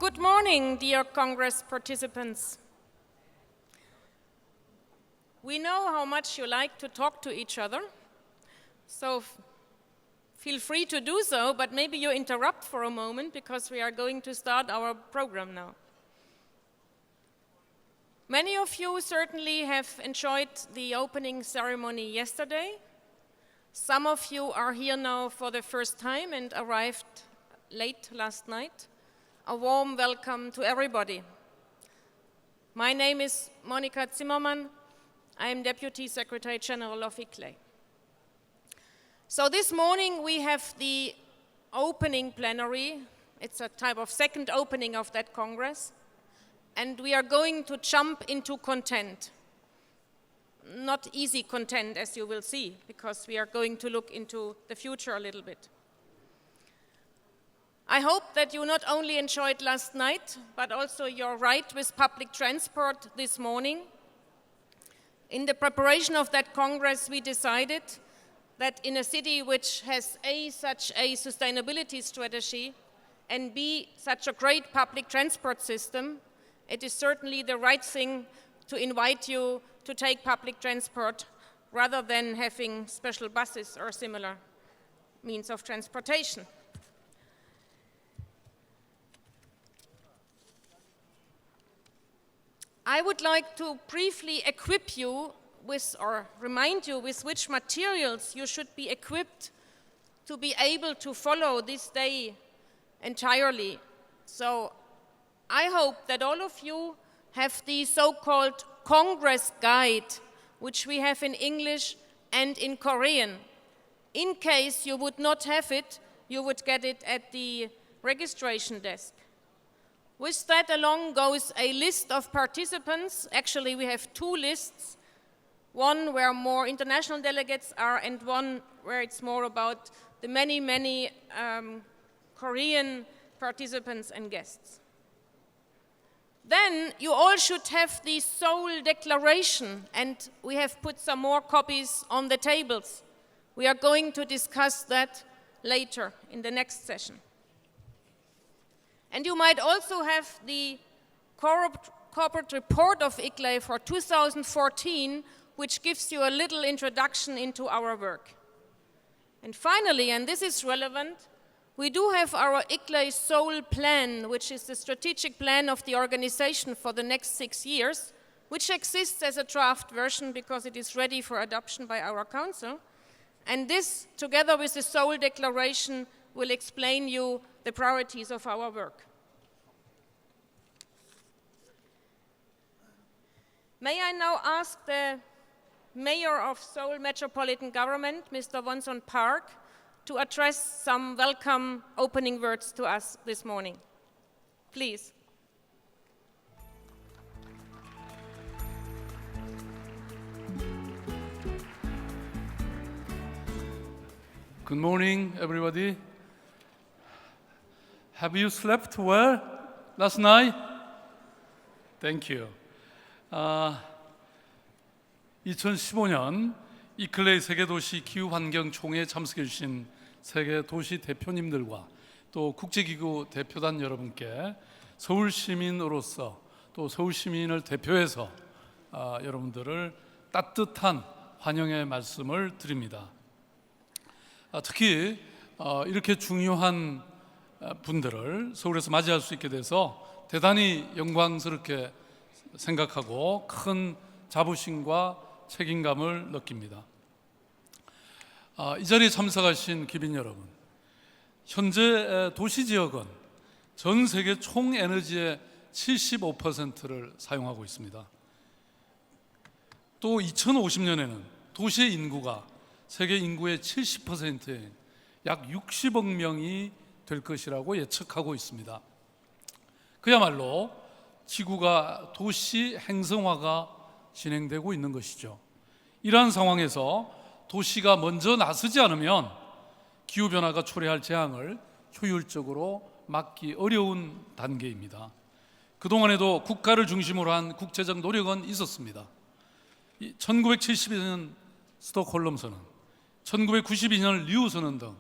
Good morning, dear Congress participants. We know how much you like to talk to each other, so feel free to do so, but maybe you interrupt for a moment because we are going to start our program now. Many of you certainly have enjoyed the opening ceremony yesterday. Some of you are here now for the first time and arrived late last night. A warm welcome to everybody. My name is Monika Zimmermann. I am Deputy Secretary General of ICLEI. So this morning we have the opening plenary. It's a type of second opening of that Congress. And we are going to jump into content. Not easy content, as you will see, because we are going to look into the future a little bit. I hope that you not only enjoyed last night, but also your ride with public transport this morning. In the preparation of that Congress, we decided that in a city which has A, such a sustainability strategy, and B, such a great public transport system, it is certainly the right thing to invite you to take public transport rather than having special buses or similar means of transportation. I would like to briefly equip you with, or remind you with which materials you should be equipped to be able to follow this day entirely. So I hope that all of you have the so-called Congress Guide, which we have in English and in Korean. In case you would not have it, you would get it at the registration desk. With that along goes a list of participants. Actually, we have two lists, one where more international delegates are and one where it's more about the many Korean participants and guests. Then you all should have the Seoul Declaration, and we have put some more copies on the tables. We are going to discuss that later in the next session. And you might also have the corporate report of ICLEI for 2014, which gives you a little introduction into our work. And finally, and this is relevant, we do have our ICLEI Seoul Plan, which is the strategic plan of the organization for the next 6 years, which exists as a draft version because it is ready for adoption by our council. And this, together with the Seoul Declaration, will explain you the priorities of our work. May I now ask the Mayor of Seoul Metropolitan Government, Mr. Wonson Park, to address some welcome opening words to us this morning. Please. Good morning, everybody. Have you slept well last night? Thank you. 2015년 이클레이 세계도시 기후환경총회에 참석해 주신 세계도시 대표님들과 또 국제기구 대표단 여러분께 서울시민으로서 또 서울시민을 대표해서 여러분들을 따뜻한 환영의 말씀을 드립니다. 특히 이렇게 중요한 분들을 서울에서 맞이할 수 있게 돼서 대단히 영광스럽게 생각하고 큰 자부심과 책임감을 느낍니다. 이 자리에 참석하신 기빈 여러분, 현재 도시지역은 전 세계 총 에너지의 75%를 사용하고 있습니다. 또 2050년에는 도시의 인구가 세계 인구의 70%인 약 60억 명이 될 것이라고 예측하고 있습니다. 그야말로 지구가 도시 행성화가 진행되고 있는 것이죠. 이러한 상황에서 도시가 먼저 나서지 않으면 기후변화가 초래할 재앙을 효율적으로 막기 어려운 단계입니다. 그동안에도 국가를 중심으로 한 국제적 노력은 있었습니다. 1972년 스톡홀름 선언, 1992년 리우 선언 등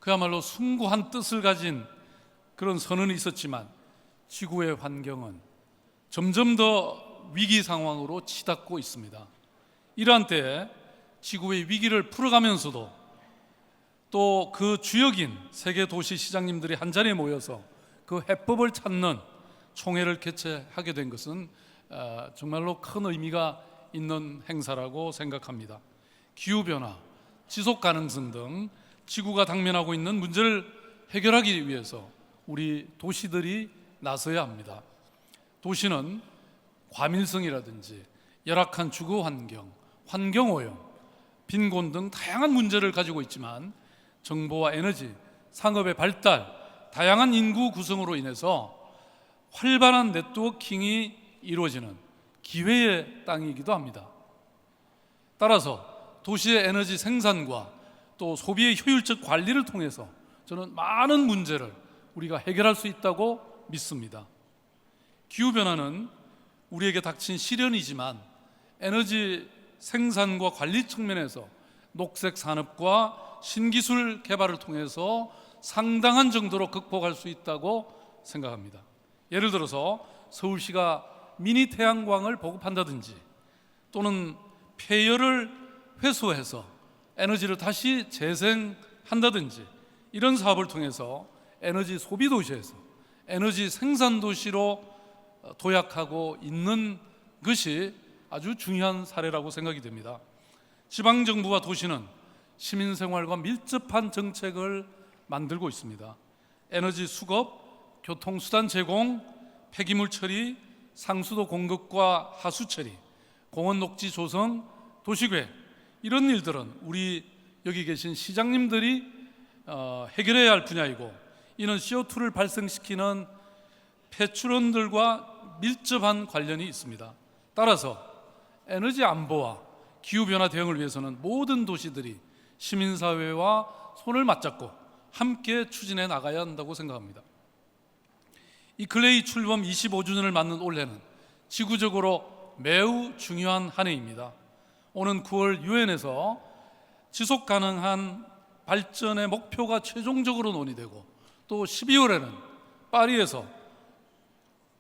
그야말로 숭고한 뜻을 가진 그런 선언이 있었지만 지구의 환경은 점점 더 위기 상황으로 치닫고 있습니다. 이러한 때에 지구의 위기를 풀어가면서도 또 그 주역인 세계 도시 시장님들이 한자리에 모여서 그 해법을 찾는 총회를 개최하게 된 것은 정말로 큰 의미가 있는 행사라고 생각합니다. 기후변화, 지속가능성 등 지구가 당면하고 있는 문제를 해결하기 위해서 우리 도시들이 나서야 합니다. 도시는 과밀성이라든지 열악한 주거 환경, 환경오염, 빈곤 등 다양한 문제를 가지고 있지만 정보와 에너지, 상업의 발달, 다양한 인구 구성으로 인해서 활발한 네트워킹이 이루어지는 기회의 땅이기도 합니다. 따라서 도시의 에너지 생산과 또 소비의 효율적 관리를 통해서 저는 많은 문제를 우리가 해결할 수 있다고 믿습니다. 기후변화는 우리에게 닥친 시련이지만 에너지 생산과 관리 측면에서 녹색 산업과 신기술 개발을 통해서 상당한 정도로 극복할 수 있다고 생각합니다. 예를 들어서 서울시가 미니 태양광을 보급한다든지 또는 폐열을 회수해서 에너지를 다시 재생한다든지 이런 사업을 통해서 에너지 소비 도시에서 에너지 생산 도시로 도약하고 있는 것이 아주 중요한 사례라고 생각이 됩니다. 지방정부와 도시는 시민생활과 밀접한 정책을 만들고 있습니다. 에너지 수급, 교통수단 제공, 폐기물 처리, 상수도 공급과 하수 처리, 공원 녹지 조성, 도시계획 이런 일들은 우리 여기 계신 시장님들이 해결해야 할 분야이고 이는 CO2를 발생시키는 폐출원들과 밀접한 관련이 있습니다. 따라서 에너지 안보와 기후변화 대응을 위해서는 모든 도시들이 시민사회와 손을 맞잡고 함께 추진해 나가야 한다고 생각합니다. 이클레이 출범 25주년을 맞는 올해는 지구적으로 매우 중요한 한 해입니다. 오는 9월 유엔에서 지속가능한 발전의 목표가 최종적으로 논의되고 또 12월에는 파리에서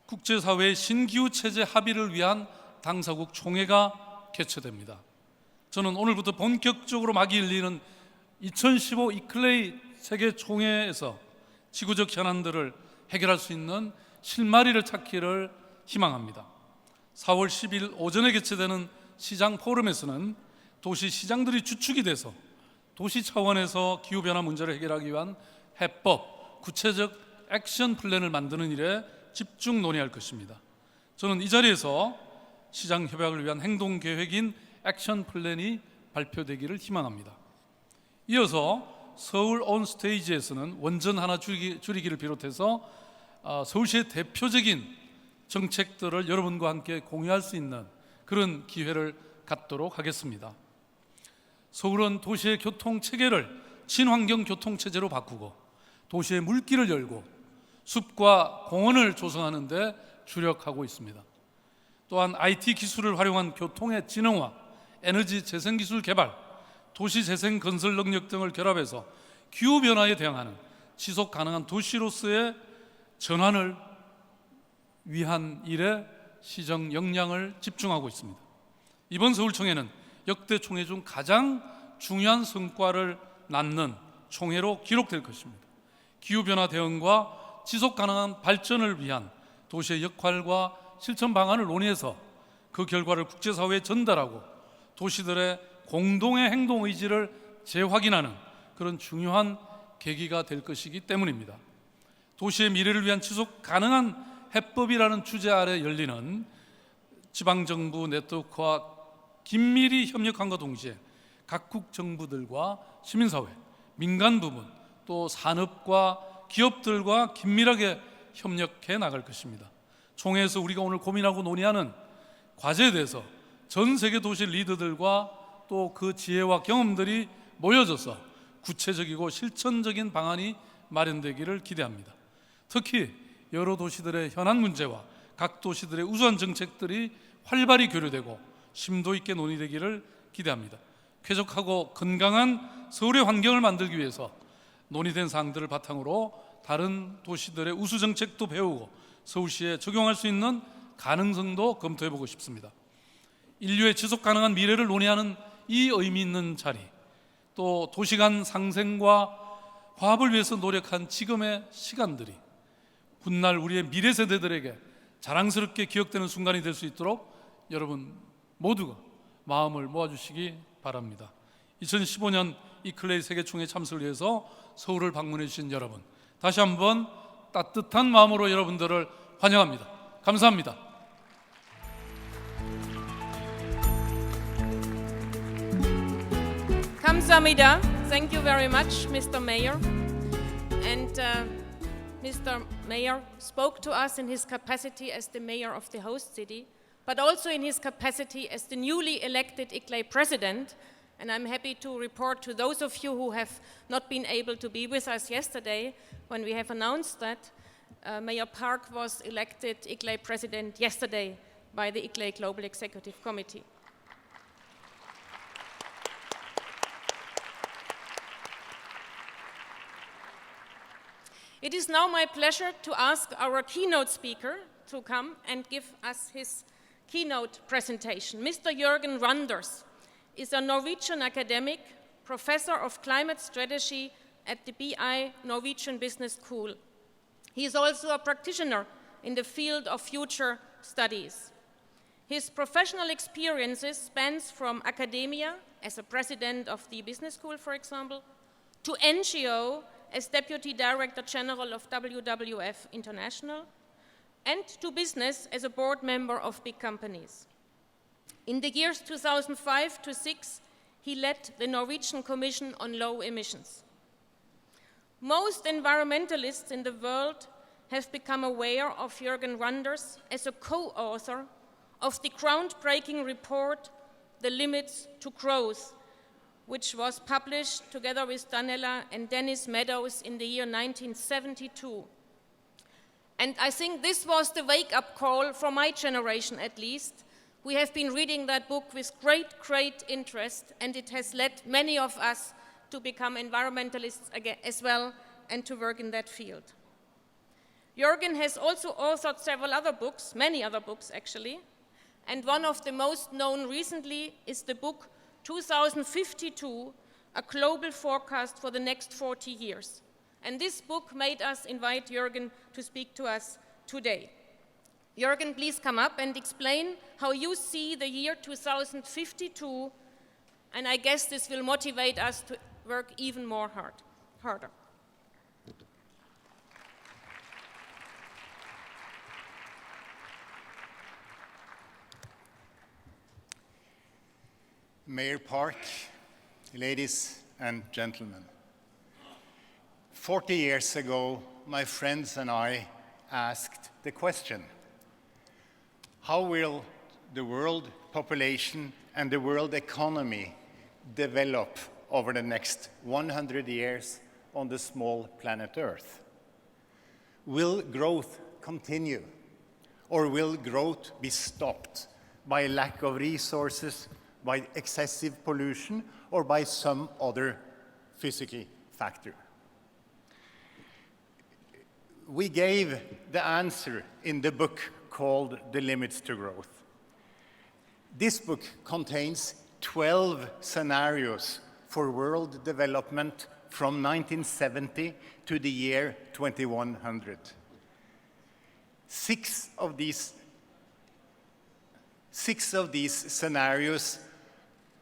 국제사회의 신기후체제 합의를 위한 당사국 총회가 개최됩니다. 저는 오늘부터 본격적으로 막이 열리는 2015 이클레이 세계 총회에서 지구적 현안들을 해결할 수 있는 실마리를 찾기를 희망합니다. 4월 10일 오전에 개최되는 시장 포럼에서는 도시 시장들이 주축이 돼서 도시 차원에서 기후변화 문제를 해결하기 위한 해법, 구체적 액션 플랜을 만드는 일에 집중 논의할 것입니다. 저는 이 자리에서 시장 협약을 위한 행동 계획인 액션 플랜이 발표되기를 희망합니다. 이어서 서울 온 스테이지에서는 원전 하나 줄이기를 비롯해서 서울시의 대표적인 정책들을 여러분과 함께 공유할 수 있는 그런 기회를 갖도록 하겠습니다. 서울은 도시의 교통 체계를 친환경 교통 체제로 바꾸고 도시의 물길을 열고 숲과 공원을 조성하는 데 주력하고 있습니다. 또한 IT 기술을 활용한 교통의智能화, 에너지 재생 기술 개발, 도시 재생 건설 능력 등을 결합해서 기후변화에 대응하는 지속 가능한 도시로서의 전환을 위한 일에 시정 역량을 집중하고 있습니다. 이번 서울총회는 역대 총회 중 가장 중요한 성과를 낳는 총회로 기록될 것입니다. 기후변화 대응과 지속 가능한 발전을 위한 도시의 역할과 실천 방안을 논의해서 그 결과를 국제사회에 전달하고 도시들의 공동의 행동 의지를 재확인하는 그런 중요한 계기가 될 것이기 때문입니다. 도시의 미래를 위한 지속 가능한 해법이라는 주제 아래 열리는 지방정부 네트워크와 긴밀히 협력함과 동시에 각국 정부들과 시민사회, 민간 부문, 또 산업과 기업들과 긴밀하게 협력해 나갈 것입니다. 총회에서 우리가 오늘 고민하고 논의하는 과제에 대해서 전 세계 도시 리더들과 또 그 지혜와 경험들이 모여져서 구체적이고 실천적인 방안이 마련되기를 기대합니다. 특히 여러 도시들의 현안 문제와 각 도시들의 우수한 정책들이 활발히 교류되고 심도 있게 논의되기를 기대합니다. 쾌적하고 건강한 서울의 환경을 만들기 위해서 논의된 사항들을 바탕으로 다른 도시들의 우수 정책도 배우고 서울시에 적용할 수 있는 가능성도 검토해보고 싶습니다. 인류의 지속 가능한 미래를 논의하는 이 의미 있는 자리, 또 도시 간 상생과 화합을 위해서 노력한 지금의 시간들이 훗날 우리의 미래 세대들에게 자랑스럽게 기억되는 순간이 될 수 있도록 여러분 모두가 마음을 모아주시기 바랍니다. 2015년 이클레이 세계총회 참석을 위해서 서울을 방문해 주신 여러분, 다시 한번 따뜻한 마음으로 여러분들을 환영합니다. 감사합니다. 감사합니다. Thank you very much, Mr. Mayor. And Mr. Mayor spoke to us in his capacity as the mayor of the host city, but also in his capacity as the newly elected ICLEI president. And I'm happy to report to those of you who have not been able to be with us yesterday when we have announced that Mayor Park was elected ICLEI president yesterday by the ICLEI Global Executive Committee. It is now my pleasure to ask our keynote speaker to come and give us his keynote presentation. Mr. Jørgen Randers is a Norwegian academic, professor of climate strategy at the BI Norwegian Business School. He is also a practitioner in the field of future studies. His professional experiences spans from academia, as a president of the business school, for example, to NGO as Deputy Director General of WWF International, and to business as a board member of big companies. In the years 2005 to 2006, he led the Norwegian Commission on Low Emissions. Most environmentalists in the world have become aware of Jørgen Randers as a co-author of the groundbreaking report, The Limits to Growth, which was published together with Daniela and Dennis Meadows in the year 1972. And I think this was the wake-up call for my generation, at least. We have been reading that book with great interest, and it has led many of us to become environmentalists again, as well, and to work in that field. Jørgen has also authored several other books, many other books actually, and one of the most known recently is the book 2052, A Global Forecast for the Next 40 Years. And this book made us invite Jørgen to speak to us today. Jørgen, please come up and explain how you see the year 2052, and I guess this will motivate us to work even more harder. Mayor Park, ladies and gentlemen. 40 years ago, my friends and I asked the question, how will the world population and the world economy develop over the next 100 years on the small planet Earth? Will growth continue, or will growth be stopped by lack of resources, by excessive pollution, or by some other physical factor? We gave the answer in the book called The Limits to Growth. This book contains 12 scenarios for world development from 1970 to the year 2100. Six of these scenarios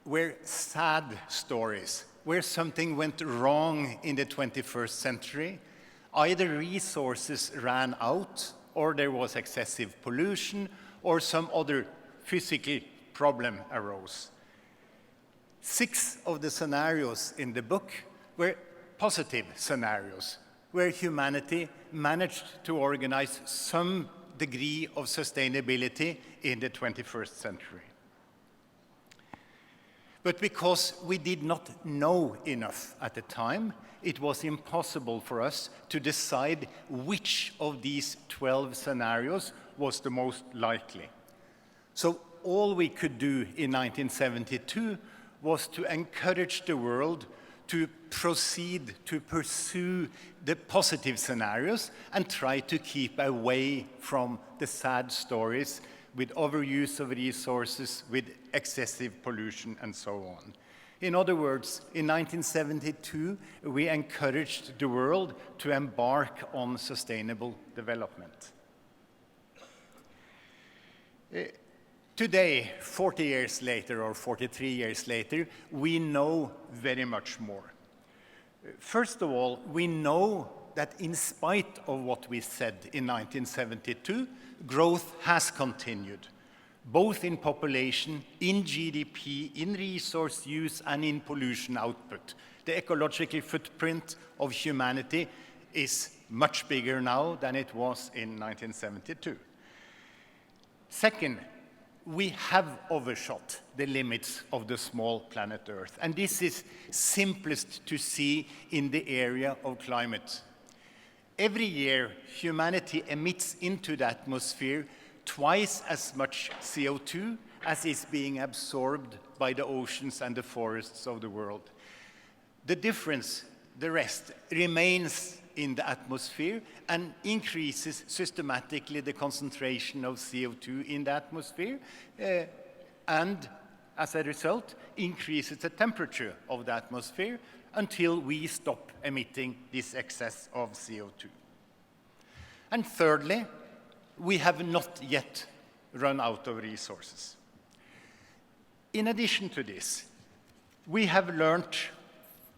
were sad stories, where something went wrong in the 21st century. Either resources ran out, or there was excessive pollution, or some other physical problem arose. 6 of the scenarios in the book were positive scenarios, where humanity managed to organize some degree of sustainability in the 21st century. But because we did not know enough at the time, it was impossible for us to decide which of these 12 scenarios was the most likely. So all we could do in 1972 was to encourage the world to proceed to pursue the positive scenarios and try to keep away from the sad stories with overuse of resources, with excessive pollution, and so on. In other words, in 1972, we encouraged the world to embark on sustainable development. Today, 40 years later or 43 years later, we know very much more. First of all, we know that in spite of what we said in 1972, growth has continued, both in population, in GDP, in resource use, and in pollution output. The ecological footprint of humanity is much bigger now than it was in 1972. Second, we have overshot the limits of the small planet Earth, and this is simplest to see in the area of climate. Every year, humanity emits into the atmosphere twice as much CO2 as is being absorbed by the oceans and the forests of the world. The difference, the rest, remains in the atmosphere and increases systematically the concentration of CO2 in the atmosphere, and as a result, increases the temperature of the atmosphere until we stop emitting this excess of CO2. And thirdly, we have not yet run out of resources. In addition to this, we have learned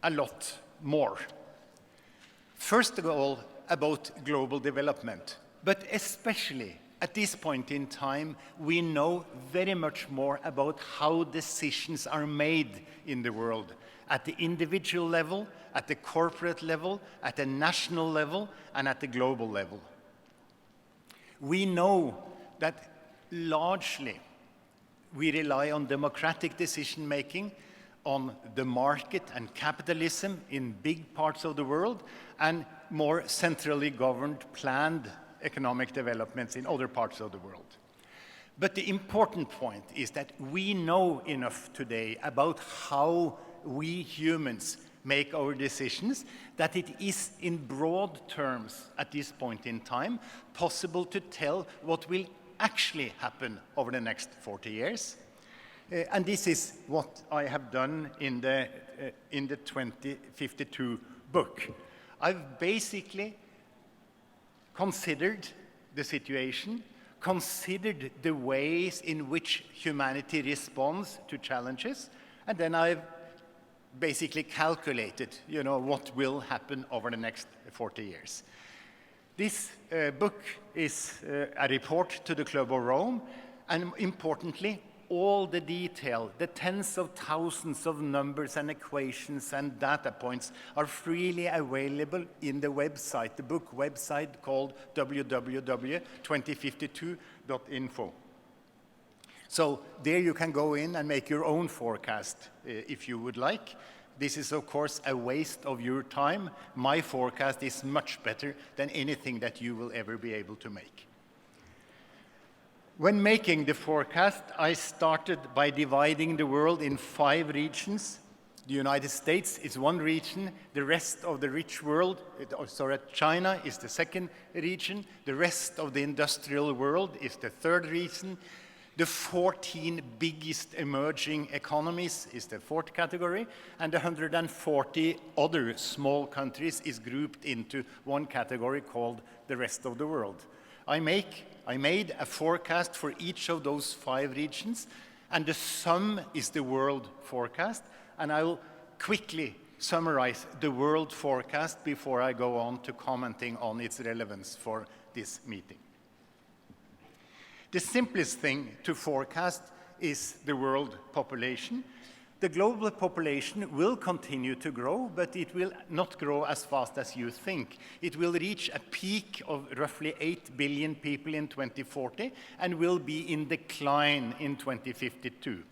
a lot more. First of all, about global development, but especially at this point in time, we know very much more about how decisions are made in the world, at the individual level, at the corporate level, at the national level, and at the global level. We know that largely we rely on democratic decision-making, on the market and capitalism in big parts of the world, and more centrally governed, planned economic developments in other parts of the world. But the important point is that we know enough today about how we humans make our decisions, that it is in broad terms at this point in time possible to tell what will actually happen over the next 40 years. And this is what I have done in the 2052 book. I've basically considered the situation, considered the ways in which humanity responds to challenges, and then I've basically calculated, what will happen over the next 40 years. This book is a report to the Club of Rome, and importantly, all the detail, the tens of thousands of numbers and equations and data points are freely available in the website, the book website called www.2052.info. So there you can go in and make your own forecast if you would like. This is, of course, a waste of your time. My forecast is much better than anything that you will ever be able to make. When making the forecast, I started by dividing the world in 5 regions. The United States is one region. The rest of the rich world, China is the second region. The rest of the industrial world is the third region. The 14 biggest emerging economies is the fourth category, and the 140 other small countries is grouped into one category called the rest of the world. I made a forecast for each of those 5 regions, and the sum is the world forecast, and I will quickly summarize the world forecast before I go on to commenting on its relevance for this meeting. The simplest thing to forecast is the world population. The global population will continue to grow, but it will not grow as fast as you think. It will reach a peak of roughly 8 billion people in 2040 and will be in decline in 2052.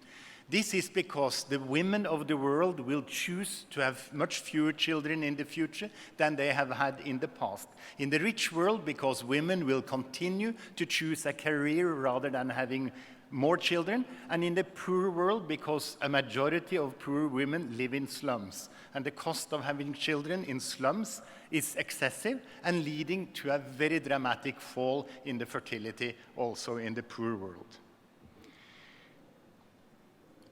This is because the women of the world will choose to have much fewer children in the future than they have had in the past. In the rich world, because women will continue to choose a career rather than having more children, and in the poor world because a majority of poor women live in slums. And the cost of having children in slums is excessive and leading to a very dramatic fall in the fertility also in the poor world.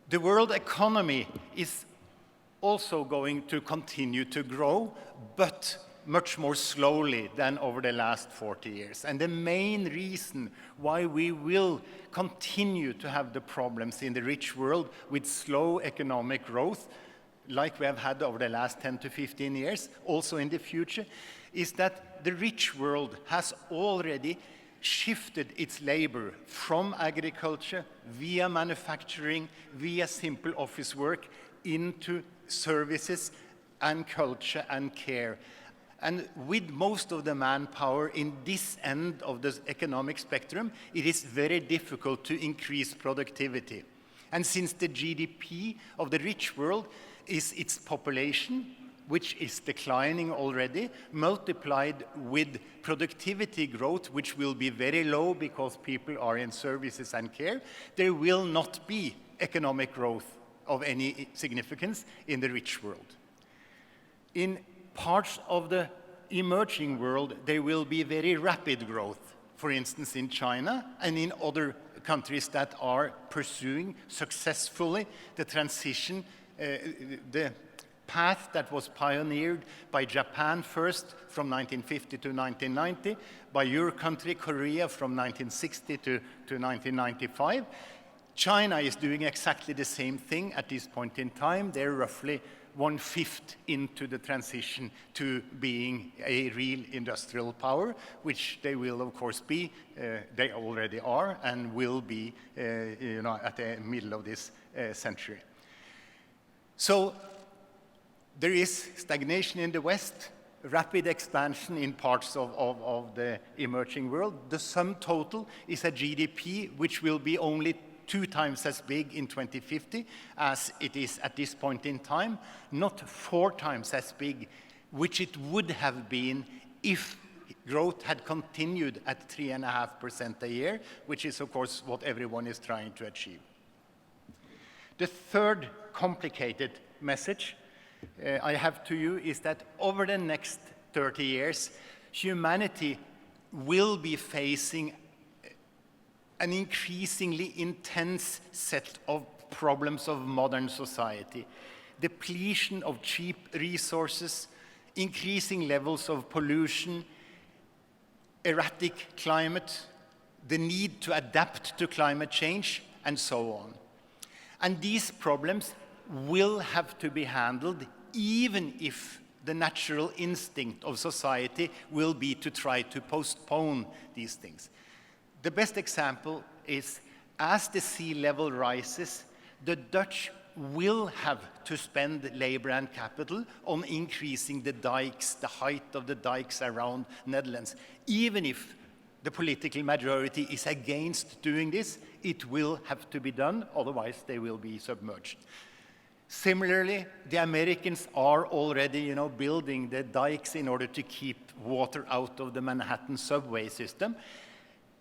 The world economy is also going to continue to grow, but much more slowly than over the last 40 years. And the main reason why we will continue to have the problems in the rich world with slow economic growth, like we have had over the last 10 to 15 years, also in the future, is that the rich world has already shifted its labor from agriculture via manufacturing, via simple office work, into services and culture and care. And with most of the manpower in this end of the economic spectrum, it is very difficult to increase productivity. And since the GDP of the rich world is its population, which is declining already, multiplied with productivity growth, which will be very low because people are in services and care, there will not be economic growth of any significance in the rich world. In parts of the emerging world, there will be very rapid growth, for instance in China and in other countries that are pursuing successfully the transition, the path that was pioneered by Japan first from 1950 to 1990, by your country, Korea, from 1960 to 1995. China is doing exactly the same thing at this point in time. They're roughly 1/5 into the transition to being a real industrial power, which they will, of course, be. They already are and will be, at the middle of this century. So there is stagnation in the West, rapid expansion in parts of the emerging world. The sum total is a GDP which will be only 2 times as big in 2050 as it is at this point in time, not 4 times as big, which it would have been if growth had continued at 3.5% a year, which is, of course, what everyone is trying to achieve. The third complicated message I have to you is that over the next 30 years, humanity will be facing an increasingly intense set of problems of modern society. Depletion of cheap resources, increasing levels of pollution, erratic climate, the need to adapt to climate change, and so on. And these problems will have to be handled even if the natural instinct of society will be to try to postpone these things. The best example is, as the sea level rises, the Dutch will have to spend labor and capital on increasing the dikes, the height of the dikes around Netherlands. Even if the political majority is against doing this, it will have to be done, otherwise they will be submerged. Similarly, the Americans are already, building the dikes in order to keep water out of the Manhattan subway system.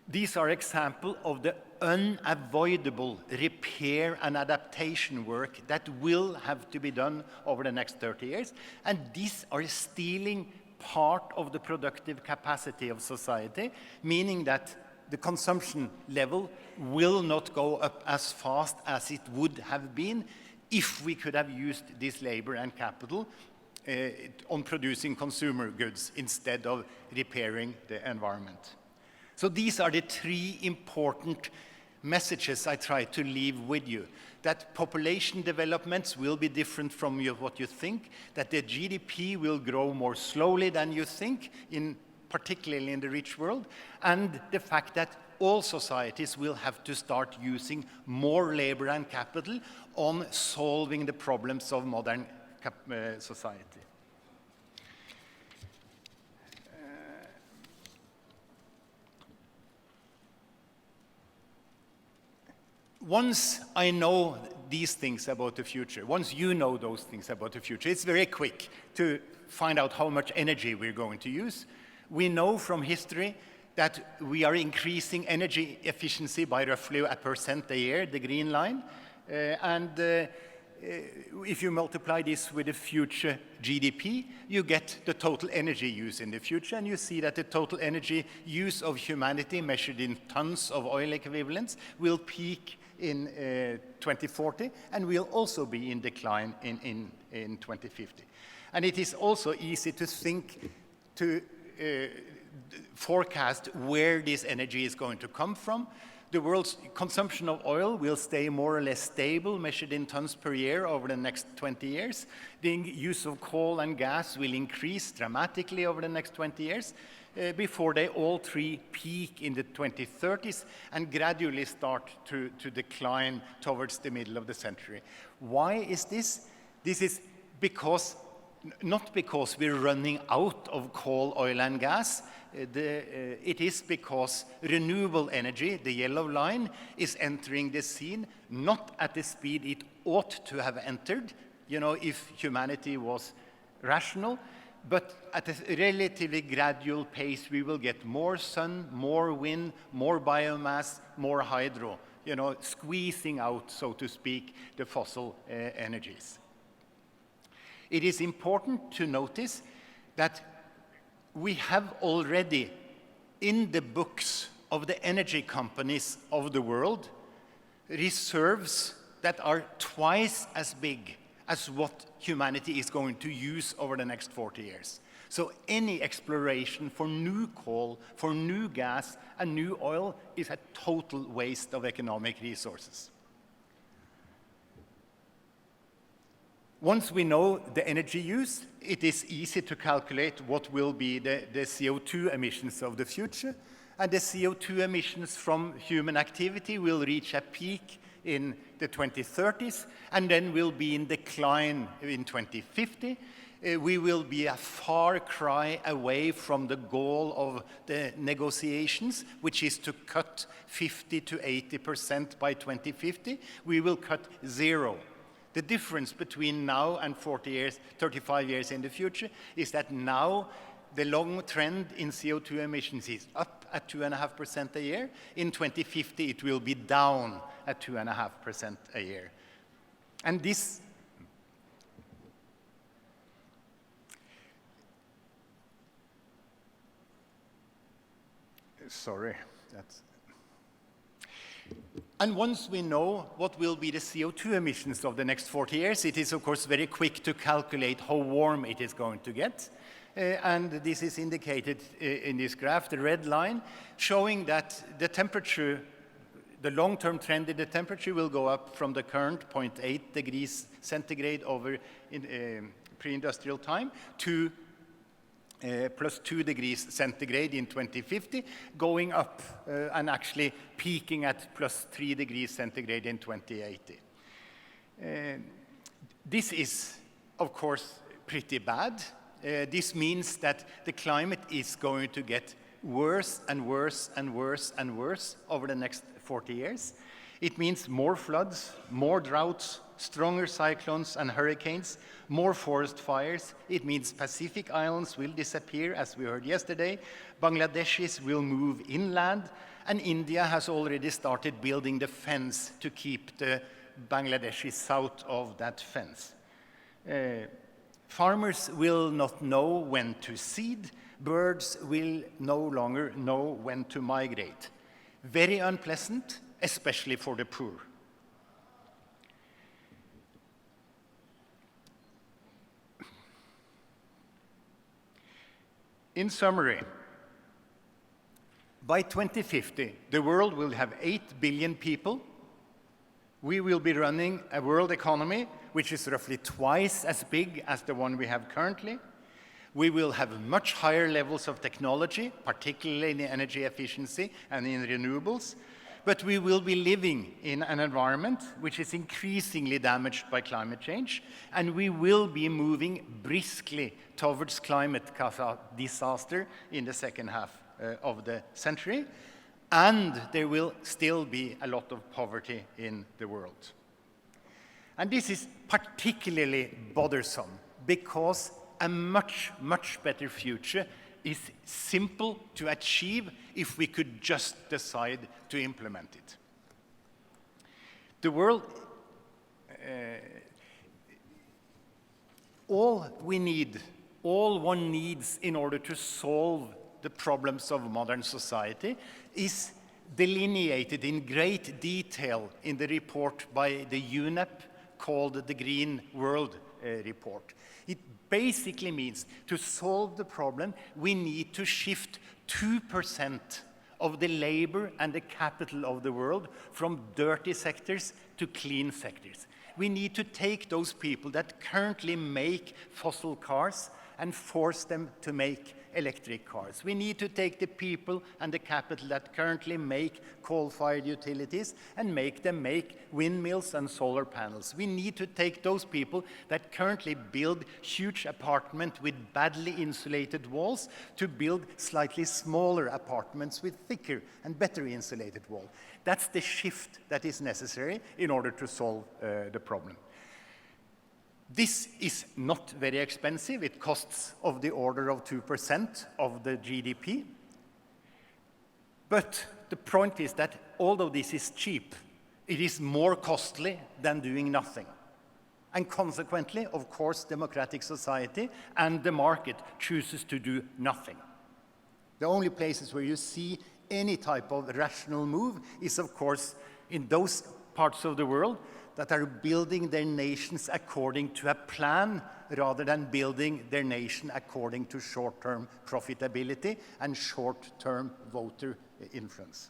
These are examples of the unavoidable repair and adaptation work that will have to be done over the next 30 years. And these are stealing part of the productive capacity of society, meaning that the consumption level will not go up as fast as it would have been if we could have used this labor and capital on producing consumer goods instead of repairing the environment. So these are the 3 important messages I try to leave with you. That population developments will be different from what you think, that the GDP will grow more slowly than you think, particularly in the rich world, and the fact that all societies will have to start using more labor and capital on solving the problems of modern society. Once I know these things about the future, once you know those things about the future, it's very quick to find out how much energy we're going to use. We know from history that we are increasing energy efficiency by roughly 1% a year, the green line. If you multiply this with the future GDP, you get the total energy use in the future, and you see that the total energy use of humanity measured in tons of oil equivalents will peak in 2040 and will also be in decline in 2050. And it is also easy to think, to forecast where this energy is going to come from. The world's consumption of oil will stay more or less stable, measured in tons per year over the next 20 years. The use of coal and gas will increase dramatically over the next 20 years before they all three peak in the 2030s and gradually start to decline towards the middle of the century. Why is this? This is because, not because we're running out of coal, oil, and gas. It is because renewable energy, the yellow line, is entering the scene not at the speed it ought to have entered, if humanity was rational, but at a relatively gradual pace. We will get more sun, more wind, more biomass, more hydro, squeezing out, so to speak, the fossil energies. It is important to notice that we have already in the books of the energy companies of the world reserves that are twice as big as what humanity is going to use over the next 40 years. So any exploration for new coal, for new gas, and new oil is a total waste of economic resources. Once we know the energy use, it is easy to calculate what will be the CO2 emissions of the future. And the CO2 emissions from human activity will reach a peak in the 2030s and then will be in decline in 2050. We will be a far cry away from the goal of the negotiations, which is to cut 50 to 80% by 2050. We will cut zero. The difference between now and 40 years, 35 years in the future is that now the long trend in CO2 emissions is up at 2.5% a year. In 2050, it will be down at 2.5% a year. And this And once we know what will be the CO2 emissions of the next 40 years, it is, of course, very quick to calculate how warm it is going to get. And this is indicated in this graph, the red line, showing that the temperature, the long-term trend in the temperature will go up from the current 0.8 degrees centigrade over in pre-industrial time to plus 2 degrees centigrade in 2050, going up and actually peaking at plus 3 degrees centigrade in 2080. This is, of course, pretty bad. This means that the climate is going to get worse and worse and worse and worse over the next 40 years. It means more floods, more droughts, stronger cyclones and hurricanes, more forest fires. It means Pacific islands will disappear, as we heard yesterday. Bangladeshis will move inland, and India has already started building the fence to keep the Bangladeshis south of that fence. Farmers will not know when to seed. Birds will no longer know when to migrate. Very unpleasant, especially for the poor. In summary, by 2050, the world will have 8 billion people. We will be running a world economy which is roughly twice as big as the one we have currently. We will have much higher levels of technology, particularly in energy efficiency and in renewables. But we will be living in an environment which is increasingly damaged by climate change, and we will be moving briskly towards climate disaster in the second half of the century, and there will still be a lot of poverty in the world. And this is particularly bothersome because a much, much better future is simple to achieve if we could just decide to implement it. The world, all one needs in order to solve the problems of modern society is delineated in great detail in the report by the UNEP called the Green World Report. It basically means to solve the problem, we need to shift 2% of the labor and the capital of the world from dirty sectors to clean sectors. We need to take those people that currently make fossil cars and force them to make electric cars. We need to take the people and the capital that currently make coal-fired utilities and make them make windmills and solar panels. We need to take those people that currently build huge apartments with badly insulated walls to build slightly smaller apartments with thicker and better insulated walls. That's the shift that is necessary in order to solve the problem. This is not very expensive. It costs of the order of 2% of the GDP. But the point is that although this is cheap, it is more costly than doing nothing. And consequently, of course, democratic society and the market chooses to do nothing. The only places where you see any type of rational move is, of course, in those parts of the world that are building their nations according to a plan rather than building their nation according to short-term profitability and short-term voter influence.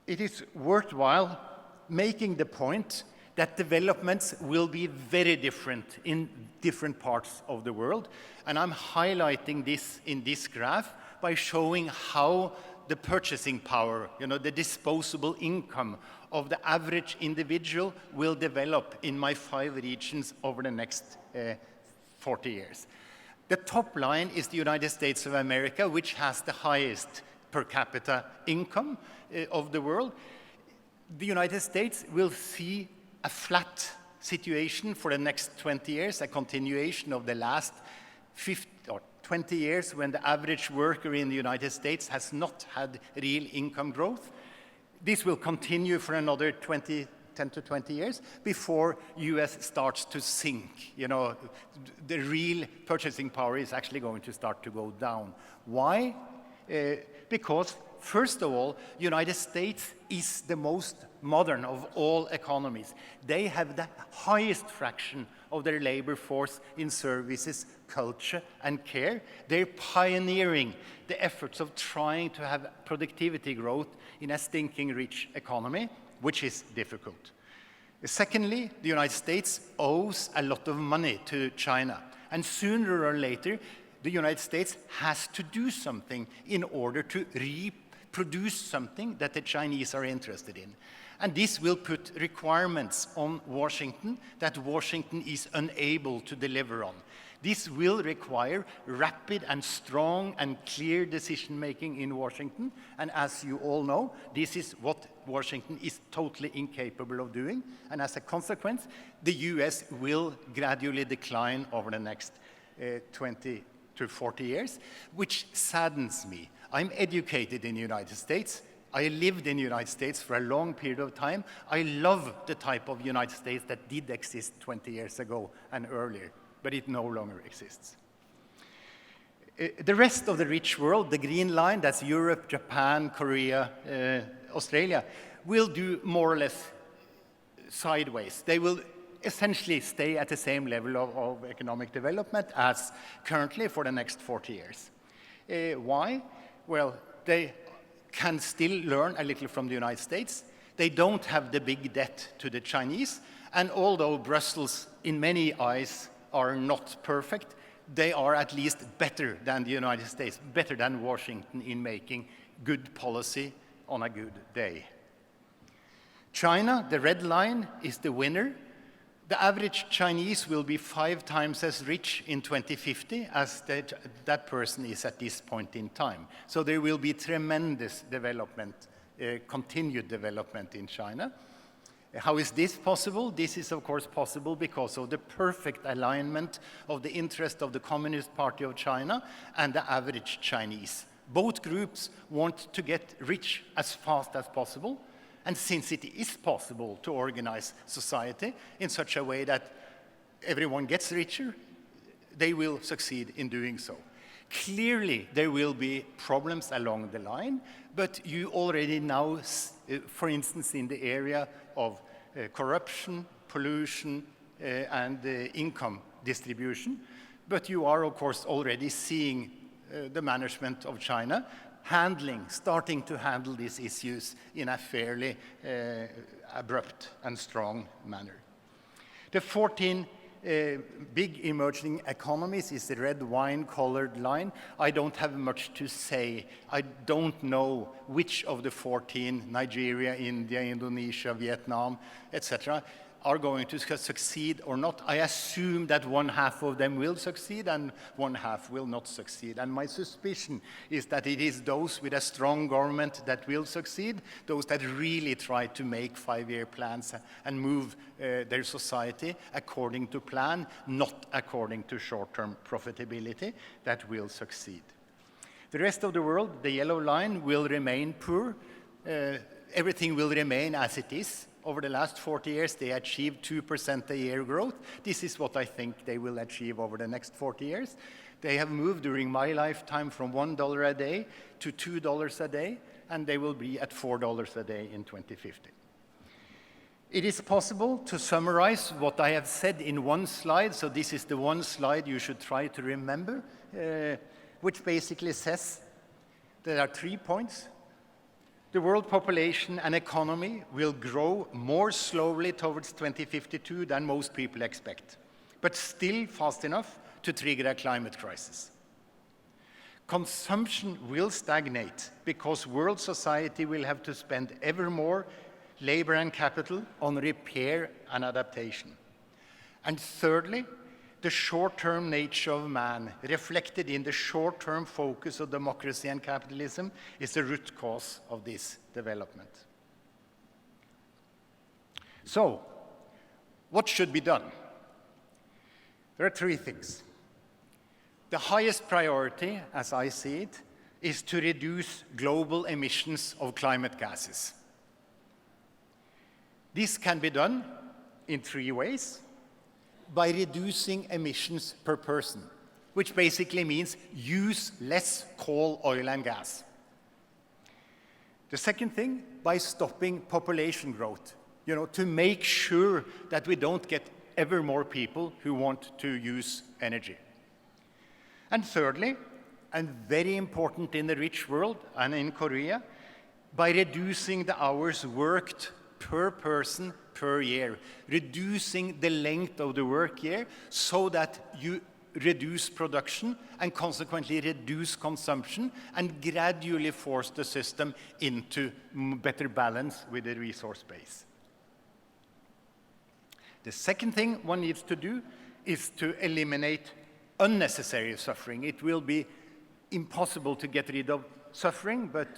It is worthwhile making the point that developments will be very different in different parts of the world, and I'm highlighting this in this graph by showing how the purchasing power, the disposable income of the average individual will develop in my 5 regions over the next 40 years. The top line is the United States of America, which has the highest per capita income of the world. The United States will see a flat situation for the next 20 years, a continuation of the last 20 years when the average worker in the United States has not had real income growth. This will continue for another 10 to 20 years before US starts to sink. The real purchasing power is actually going to start to go down. Why? Because, first of all, the United States is the most modern of all economies. They have the highest fraction of their labor force in services, culture, and care. They're pioneering the efforts of trying to have productivity growth in a stinking rich economy, which is difficult. Secondly, the United States owes a lot of money to China, and sooner or later, the United States has to do something in order to reproduce something that the Chinese are interested in. And this will put requirements on Washington that Washington is unable to deliver on. This will require rapid and strong and clear decision-making in Washington. And as you all know, this is what Washington is totally incapable of doing. And as a consequence, the US will gradually decline over the next 20 to 40 years, which saddens me. I'm educated in the United States. I lived in the United States for a long period of time. I love the type of United States that did exist 20 years ago and earlier, but it no longer exists. The rest of the rich world, the green line, that's Europe, Japan, Korea, Australia, will do more or less sideways. They will essentially stay at the same level of economic development as currently for the next 40 years. Why? Well, they can still learn a little from the United States. They don't have the big debt to the Chinese, and although Brussels, in many eyes, are not perfect, they are at least better than the United States, better than Washington in making good policy on a good day. China, the red line, is the winner. The average Chinese will be 5 times as rich in 2050 as that person is at this point in time. So there will be tremendous development, continued development in China. How is this possible? This is, of course, possible because of the perfect alignment of the interest of the Communist Party of China and the average Chinese. Both groups want to get rich as fast as possible, and since it is possible to organize society in such a way that everyone gets richer, they will succeed in doing so. Clearly, there will be problems along the line, but you already now, for instance, in the area of corruption, pollution, and income distribution, but you are, of course, already seeing the management of China starting to handle these issues in a fairly abrupt and strong manner. The 14 big emerging economies is the red wine-colored line. I don't have much to say. I don't know which of the 14, Nigeria, India, Indonesia, Vietnam, etc., are going to succeed or not. I assume that one half of them will succeed and one half will not succeed. And my suspicion is that it is those with a strong government that will succeed, those that really try to make 5-year plans and move their society according to plan, not according to short-term profitability, that will succeed. The rest of the world, the yellow line, will remain poor. Everything will remain as it is. Over the last 40 years, they achieved 2% a year growth. This is what I think they will achieve over the next 40 years. They have moved during my lifetime from $1 a day to $2 a day, and they will be at $4 a day in 2050. It is possible to summarize what I have said in one slide, so this is the one slide you should try to remember, which basically says there are 3 points. The world population and economy will grow more slowly towards 2052 than most people expect, but still fast enough to trigger a climate crisis. Consumption will stagnate because world society will have to spend ever more labor and capital on repair and adaptation. And thirdly, the short-term nature of man, reflected in the short-term focus of democracy and capitalism, is the root cause of this development. So, what should be done? There are 3 things. The highest priority, as I see it, is to reduce global emissions of climate gases. This can be done in 3 ways. By reducing emissions per person, which basically means use less coal, oil, and gas. The second thing, by stopping population growth, to make sure that we don't get ever more people who want to use energy. And thirdly, and very important in the rich world and in Korea, by reducing the hours worked per person per year, reducing the length of the work year so that you reduce production and consequently reduce consumption and gradually force the system into better balance with the resource base. The second thing one needs to do is to eliminate unnecessary suffering. It will be impossible to get rid of suffering, but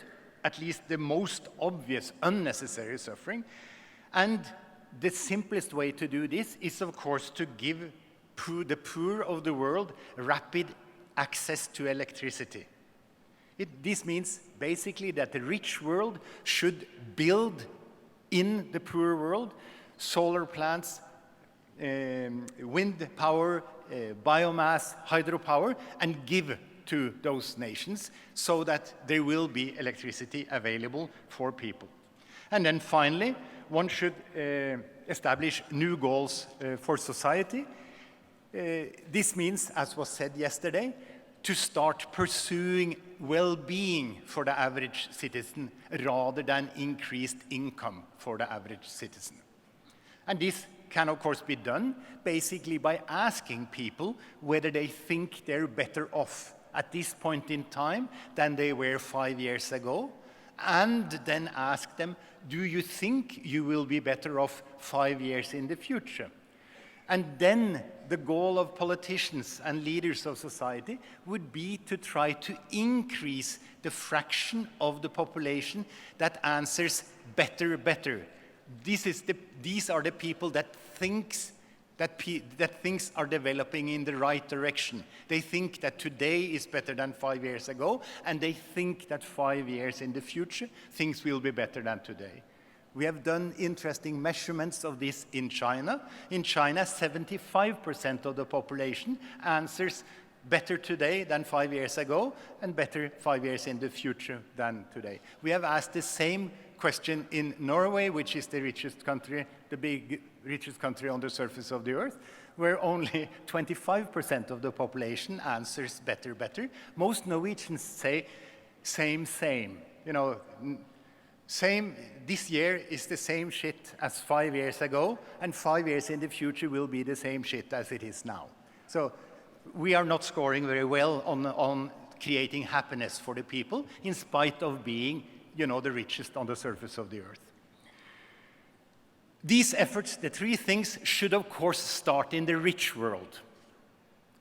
at least the most obvious unnecessary suffering. And the simplest way to do this is, of course, to give the poor of the world rapid access to electricity. This means basically that the rich world should build in the poor world solar plants, wind power, biomass, hydropower, and give to those nations so that there will be electricity available for people. And then finally, one should establish new goals for society. This means, as was said yesterday, to start pursuing well-being for the average citizen rather than increased income for the average citizen. And this can, of course, be done basically by asking people whether they think they're better off at this point in time than they were 5 years ago, and then ask them, do you think you will be better off 5 years in the future? And then the goal of politicians and leaders of society would be to try to increase the fraction of the population that answers better, better. these are the people that thinks that things are developing in the right direction. They think that today is better than 5 years ago, and they think that 5 years in the future, things will be better than today. We have done interesting measurements of this in China. In China, 75% of the population answers better today than 5 years ago, and better 5 years in the future than today. We have asked the same question in Norway, which is the richest country, richest country on the surface of the earth, where only 25% of the population answers better, better. Most Norwegians say same, same. You know, same, this year is the same shit as 5 years ago, and 5 years in the future will be the same shit as it is now. So we are not scoring very well on creating happiness for the people, in spite of being, you know, the richest on the surface of the earth. These efforts, the three things, should of course start in the rich world,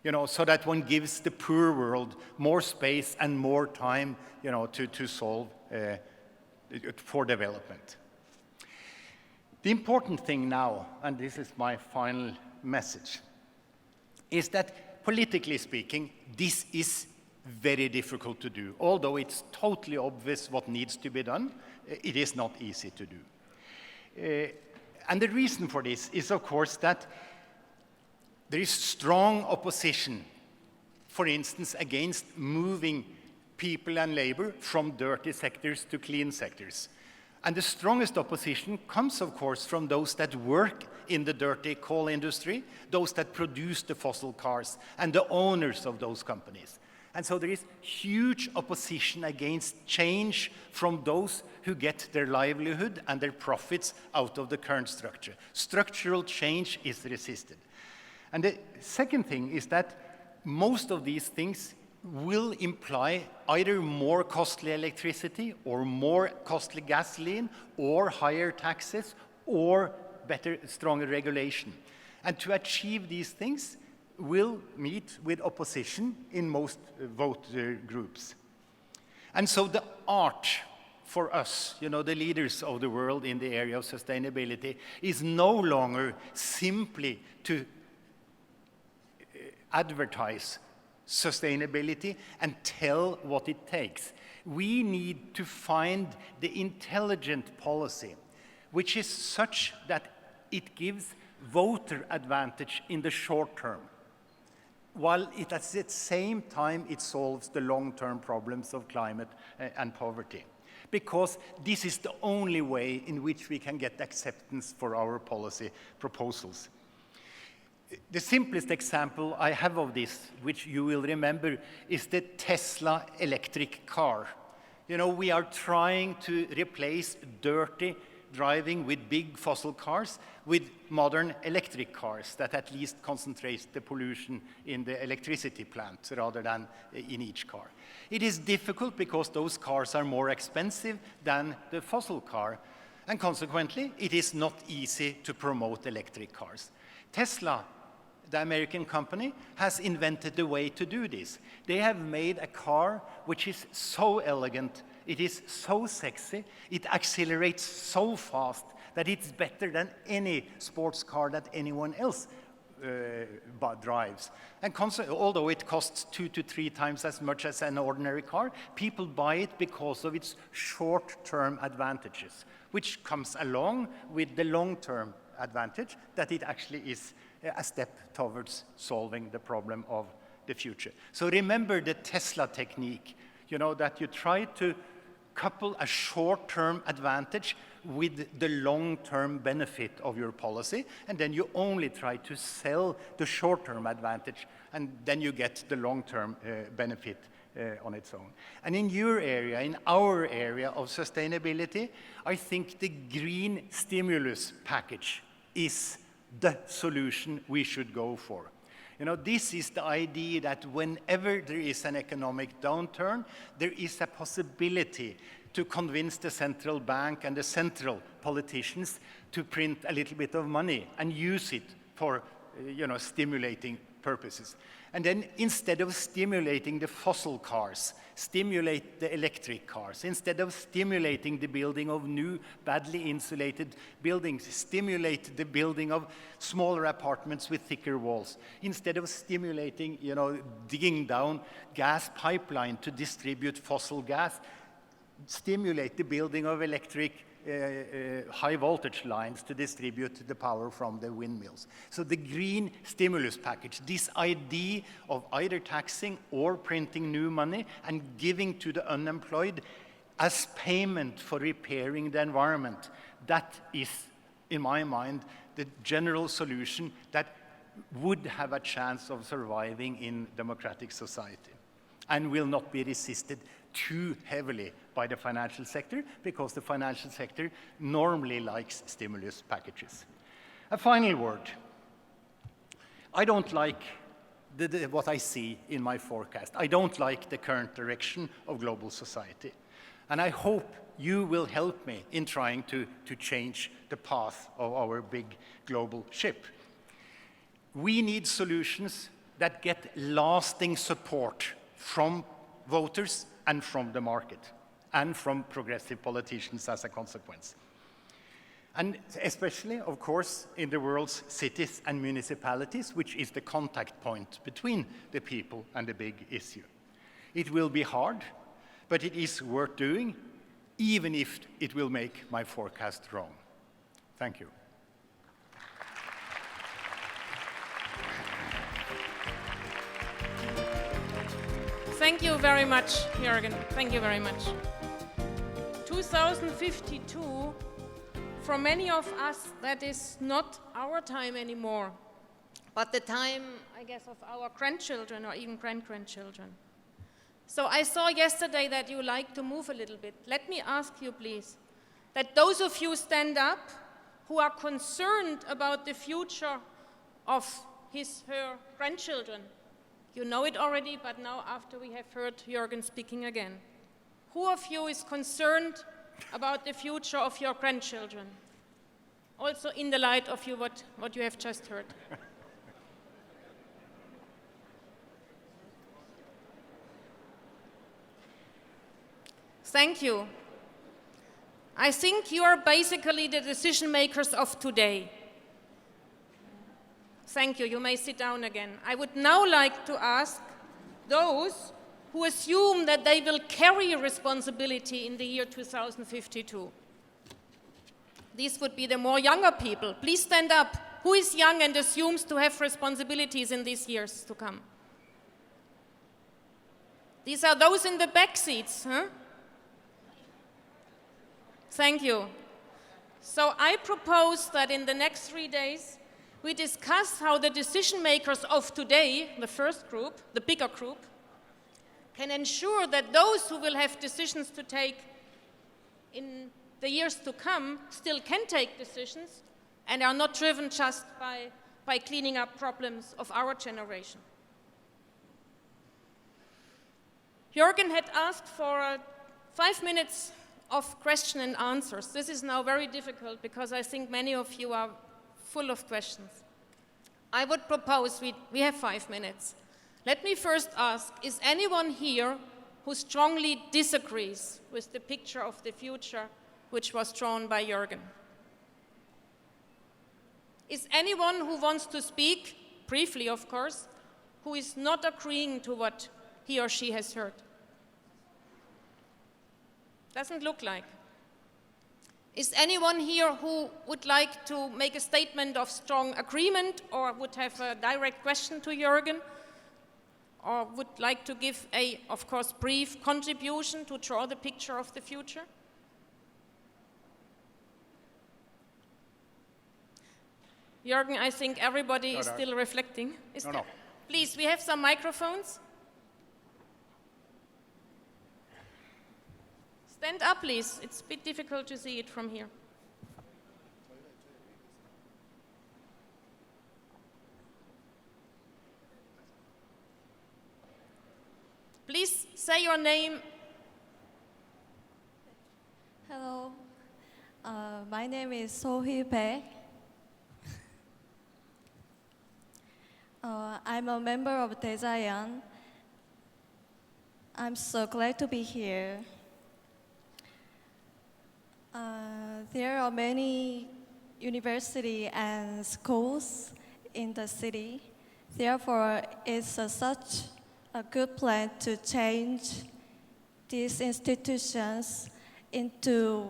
you know, so that one gives the poor world more space and more time, you know, to solve for development. The important thing now, and this is my final message, is that politically speaking, this is very difficult to do. Although it's totally obvious what needs to be done, it is not easy to do. And the reason for this is, of course, that there is strong opposition, for instance, against moving people and labor from dirty sectors to clean sectors. And the strongest opposition comes, of course, from those that work in the dirty coal industry, those that produce the fossil cars, and the owners of those companies. And so there is huge opposition against change from those who get their livelihood and their profits out of the current structure. Structural change is resisted. And the second thing is that most of these things will imply either more costly electricity or more costly gasoline or higher taxes or better, stronger regulation. And to achieve these things, will meet with opposition in most voter groups. And so the art for us, you know, the leaders of the world in the area of sustainability, is no longer simply to advertise sustainability and tell what it takes. We need to find the intelligent policy, which is such that it gives voter advantage in the short term, while at the same time it solves the long-term problems of climate and poverty. Because this is the only way in which we can get acceptance for our policy proposals. The simplest example I have of this, which you will remember, is the Tesla electric car. You know, we are trying to replace dirty driving with big fossil cars with modern electric cars that at least concentrate the pollution in the electricity plant rather than in each car. It is difficult because those cars are more expensive than the fossil car, and consequently, it is not easy to promote electric cars. Tesla, the American company, has invented a way to do this. They have made a car which is so elegant, it is so sexy, it accelerates so fast that it's better than any sports car that anyone else drives. And although it costs 2 to 3 times as much as an ordinary car, people buy it because of its short-term advantages, which comes along with the long-term advantage that it actually is a step towards solving the problem of the future. So remember the Tesla technique, you know, that you try to couple a short-term advantage with the long-term benefit of your policy, and then you only try to sell the short-term advantage, and then you get the long-term benefit on its own. And in your area, in our area of sustainability, I think the green stimulus package is the solution we should go for. You know, this is the idea that whenever there is an economic downturn, there is a possibility to convince the central bank and the central politicians to print a little bit of money and use it for, you know, stimulating purposes. And then instead of stimulating the fossil cars, stimulate the electric cars. Instead of stimulating the building of new, badly insulated buildings, stimulate the building of smaller apartments with thicker walls. Instead of stimulating, digging down gas pipeline to distribute fossil gas, stimulate the building of electric high voltage lines to distribute the power from the windmills. So the green stimulus package, this idea of either taxing or printing new money and giving to the unemployed as payment for repairing the environment, that is, in my mind, the general solution that would have a chance of surviving in democratic society and will not be resisted too heavily by the financial sector, because the financial sector normally likes stimulus packages. A final word. I don't like what I see in my forecast. I don't like the current direction of global society. And I hope you will help me in trying to change the path of our big global ship. We need solutions that get lasting support from voters and from the market, and from progressive politicians as a consequence. And especially, of course, in the world's cities and municipalities, which is the contact point between the people and the big issue. It will be hard, but it is worth doing, even if it will make my forecast wrong. Thank you. Thank you very much, Jürgen. Thank you very much. 2052, for many of us, that is not our time anymore, but the time, I guess, of our grandchildren or even grand-grandchildren. So I saw yesterday that you like to move a little bit. Let me ask you, please, that those of you stand up who are concerned about the future of her grandchildren. You know it already, but now after we have heard Jürgen speaking again. Who of you is concerned about the future of your grandchildren? Also in the light of what you have just heard. Thank you. I think you are basically the decision makers of today. Thank you. You may sit down again. I would now like to ask those who assume that they will carry responsibility in the year 2052. These would be the more younger people. Please stand up. Who is young and assumes to have responsibilities in these years to come? These are those in the back seats, huh? Thank you. So I propose that in the next 3 days, we discuss how the decision makers of today, the first group, the bigger group, can ensure that those who will have decisions to take in the years to come still can take decisions and are not driven just by cleaning up problems of our generation. Jürgen had asked for 5 minutes of question and answers. This is now very difficult because I think many of you are full of questions. I would propose we have 5 minutes. Let me first ask, is anyone here who strongly disagrees with the picture of the future which was drawn by Jürgen? Is anyone who wants to speak, briefly of course, who is not agreeing to what he or she has heard? Doesn't look like. Is anyone here who would like to make a statement of strong agreement or would have a direct question to Jürgen? Or would like to give a, of course, brief contribution to draw the picture of the future? Jürgen, I think everybody is still reflecting. No. Please, we have some microphones. Stand up, please. It's a bit difficult to see it from here. Please say your name. Hello, my name is Seoul Declaration. I'm a member of Daejayan. I'm so glad to be here. There are many universities and schools in the city. Therefore, it's such a good plan to change these institutions into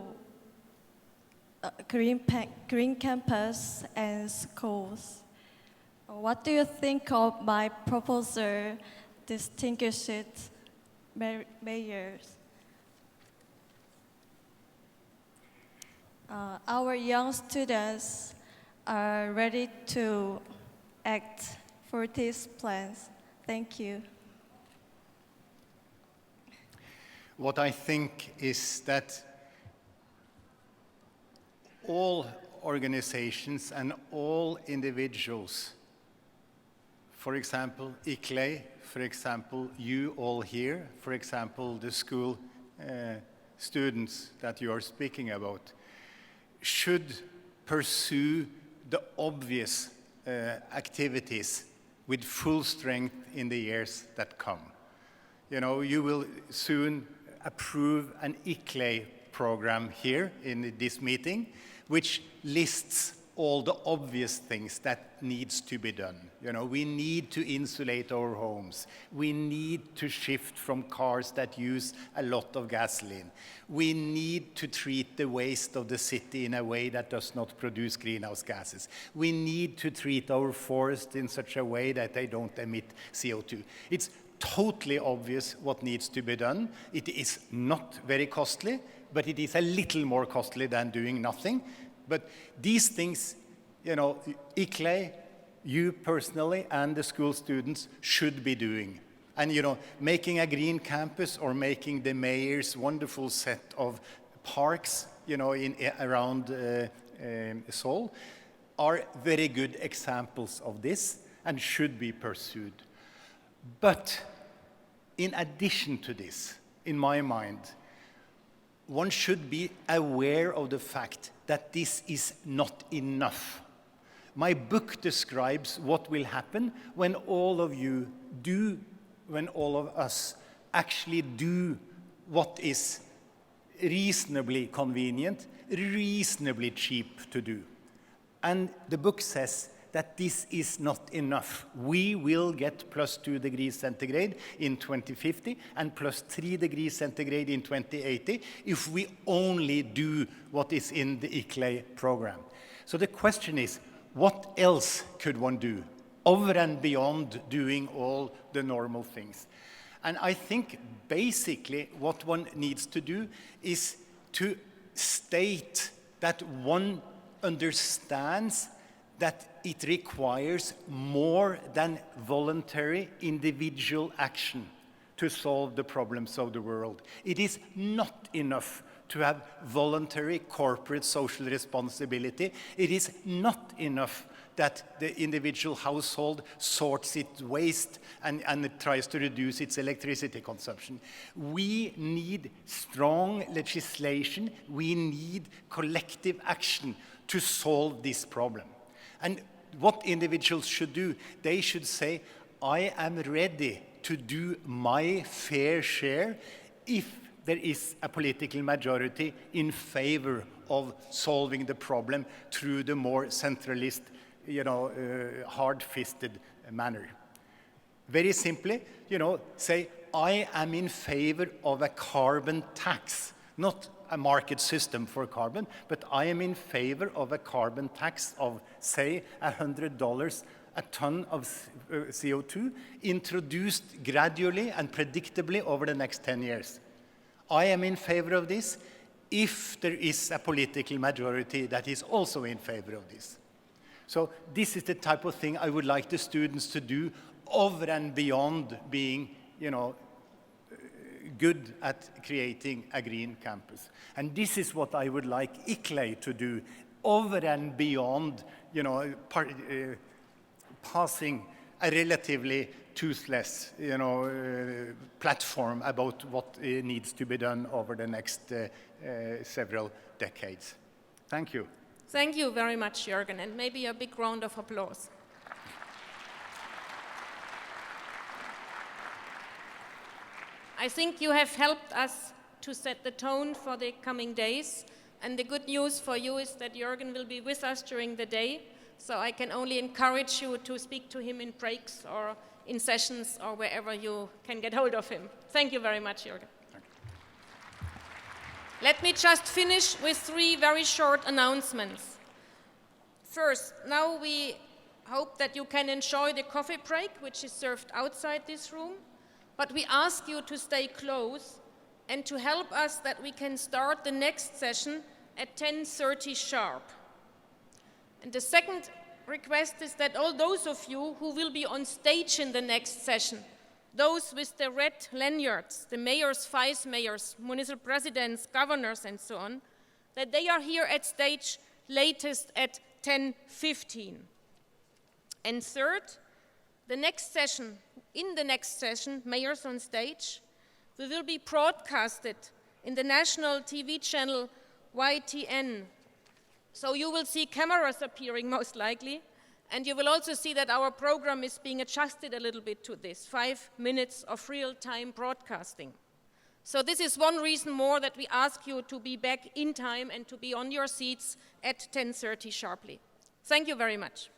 green campus and schools. What do you think of my proposal, distinguished mayors? Our young students are ready to act for these plans. Thank you. What I think is that all organizations and all individuals, for example, ICLEI, for example, you all here, for example, the school students that you are speaking about, should pursue the obvious activities with full strength in the years that come. You know, you will soon approve an ICLEI program here in this meeting, which lists all the obvious things that needs to be done. You know, we need to insulate our homes. We need to shift from cars that use a lot of gasoline. We need to treat the waste of the city in a way that does not produce greenhouse gases. We need to treat our forests in such a way that they don't emit CO2. It's totally obvious what needs to be done. It is not very costly, but it is a little more costly than doing nothing. But these things, you know, ICLEI, you personally and the school students should be doing. And, you know, making a green campus or making the mayor's wonderful set of parks, you know, around Seoul are very good examples of this and should be pursued. But in addition to this, in my mind, one should be aware of the fact that this is not enough. My book describes what will happen when all of you do, when all of us actually do what is reasonably convenient, reasonably cheap to do. And the book says that this is not enough. We will get +2 degrees centigrade in 2050 and +3 degrees centigrade in 2080 if we only do what is in the ICLEI program. So the question is, what else could one do over and beyond doing all the normal things? And I think basically what one needs to do is to state that one understands that it requires more than voluntary individual action to solve the problems of the world. It is not enough to have voluntary corporate social responsibility. It is not enough that the individual household sorts its waste and tries to reduce its electricity consumption. We need strong legislation. We need collective action to solve this problem. And what individuals should do, they should say, I am ready to do my fair share if there is a political majority in favor of solving the problem through the more centralist, you know, hard-fisted manner. Very simply, you know, say, I am in favor of a carbon tax, not a market system for carbon, but I am in favor of a carbon tax of, say, $100 a ton of CO2, introduced gradually and predictably over the next 10 years. I am in favor of this if there is a political majority that is also in favor of this. So this is the type of thing I would like the students to do over and beyond being, you know, good at creating a green campus. And this is what I would like ICLEI to do over and beyond, you know, passing a relatively toothless, you know, platform about what needs to be done over the next several decades. Thank you. Thank you very much, Jürgen, and maybe a big round of applause. I think you have helped us to set the tone for the coming days. And the good news for you is that Jürgen will be with us during the day. So I can only encourage you to speak to him in breaks or in sessions or wherever you can get hold of him. Thank you very much, Jürgen. Let me just finish with 3 very short announcements. First, now we hope that you can enjoy the coffee break, which is served outside this room. But we ask you to stay close and to help us that we can start the next session at 10:30 sharp. And the second request is that all those of you who will be on stage in the next session, those with the red lanyards, the mayors, vice mayors, municipal presidents, governors, and so on, that they are here at stage latest at 10:15. And third, in the next session, Mayors on Stage, we will be broadcasted in the national TV channel YTN. So you will see cameras appearing most likely, and you will also see that our program is being adjusted a little bit to this, 5 minutes of real-time broadcasting. So this is one reason more that we ask you to be back in time and to be on your seats at 10:30 sharply. Thank you very much.